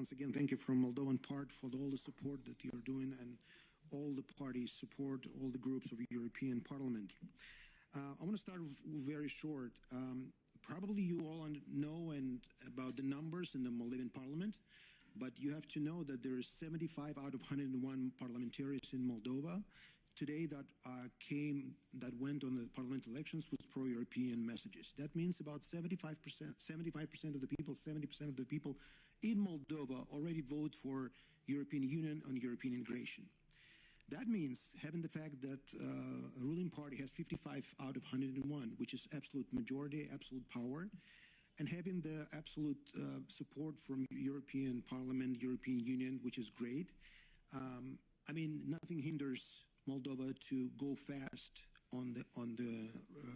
once again, thank you from Moldovan part for all the support that you're doing and all the parties support, all the groups of European Parliament. I want to start very short. Probably you all know about the numbers in the Moldovan Parliament, but you have to know that there is 75 out of 101 parliamentarians in Moldova today that went on the parliament elections with pro-European messages. That means about 75% of the people, 70% of the people in Moldova already vote for European Union and European integration. That means having the fact that a ruling party has 55 out of 101, which is absolute majority, absolute power, and having the absolute support from European Parliament, European Union, which is great. I mean, nothing hinders Moldova to go fast on the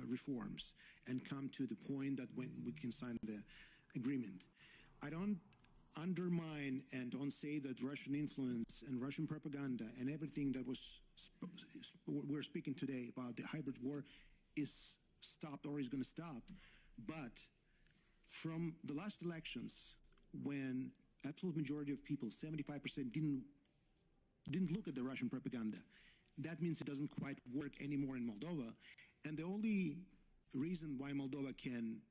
reforms and come to the point that when we can sign the agreement. I don't undermine and don't say that Russian influence and Russian propaganda and everything that we're speaking today about the hybrid war is stopped or is going to stop. But from the last elections, when absolute majority of people, 75%, didn't look at the Russian propaganda, that means it doesn't quite work anymore in Moldova. And the only reason why Moldova can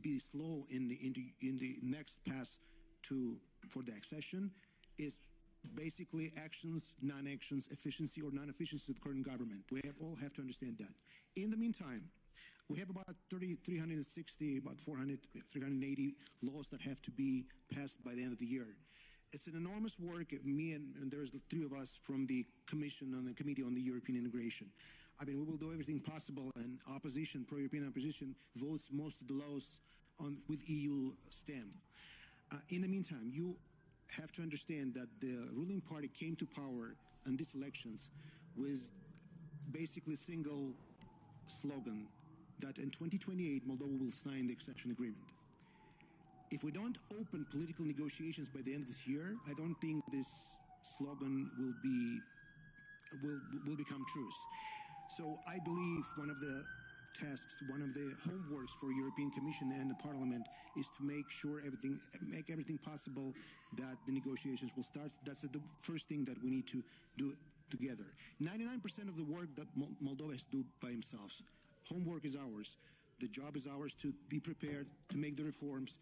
be slow in the next pass for the accession is basically actions, non-actions, efficiency or non-efficiency of the current government. We all have to understand that. In the meantime, we have about 360, about 380 laws that have to be passed by the end of the year. It's an enormous work. Me and there's the three of us from the Commission on the Committee on the European Integration. I mean, we will do everything possible, and opposition, pro-European opposition, votes most of the laws with EU stem. In the meantime, you have to understand that the ruling party came to power in these elections with basically a single slogan that in 2028 Moldova will sign the accession agreement. If we don't open political negotiations by the end of this year, I don't think this slogan will become truth. So I believe one of the tasks, one of the homeworks for European Commission and the Parliament is to make sure make everything possible that the negotiations will start. That's the first thing that we need to do together. 99% of the work that Moldova has to do by themselves. Homework is ours. The job is ours to be prepared, to make the reforms,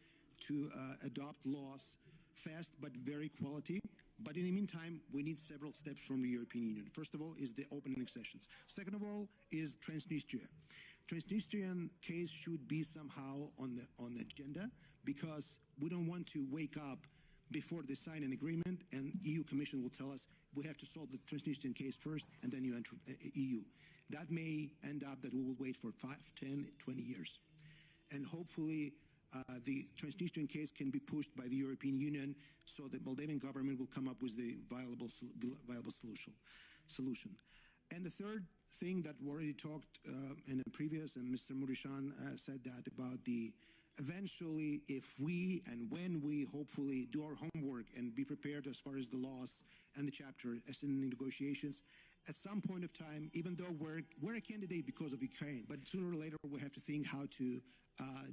to adopt laws fast but very quality. But in the meantime, we need several steps from the European Union. First of all is the opening accessions. Second of all is Transnistria. Transnistrian case should be somehow on the agenda because we don't want to wake up before they sign an agreement and EU Commission will tell us we have to solve the Transnistrian case first and then you enter EU. That may end up that we will wait for 5, 10, 20 years. And hopefully the Transnistrian case can be pushed by the European Union so the Moldovan government will come up with the viable solution. And the third thing that we already talked in the previous, and Mr. Mureșan said that about eventually if we and when we hopefully do our homework and be prepared as far as the laws and the chapter as in the negotiations, at some point of time, even though we're a candidate because of Ukraine, but sooner or later we have to think how to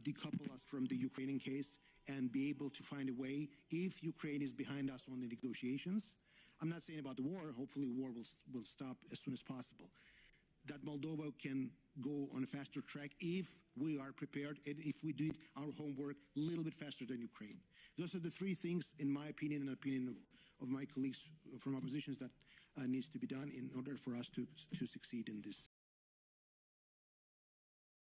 decouple us from the Ukrainian case and be able to find a way if Ukraine is behind us on the negotiations. I'm not saying about the war, hopefully war will stop as soon as possible. That Moldova can go on a faster track if we are prepared and if we do our homework a little bit faster than Ukraine. Those are the three things, in my opinion and the opinion of my colleagues from oppositions, that needs to be done in order for us to succeed in this.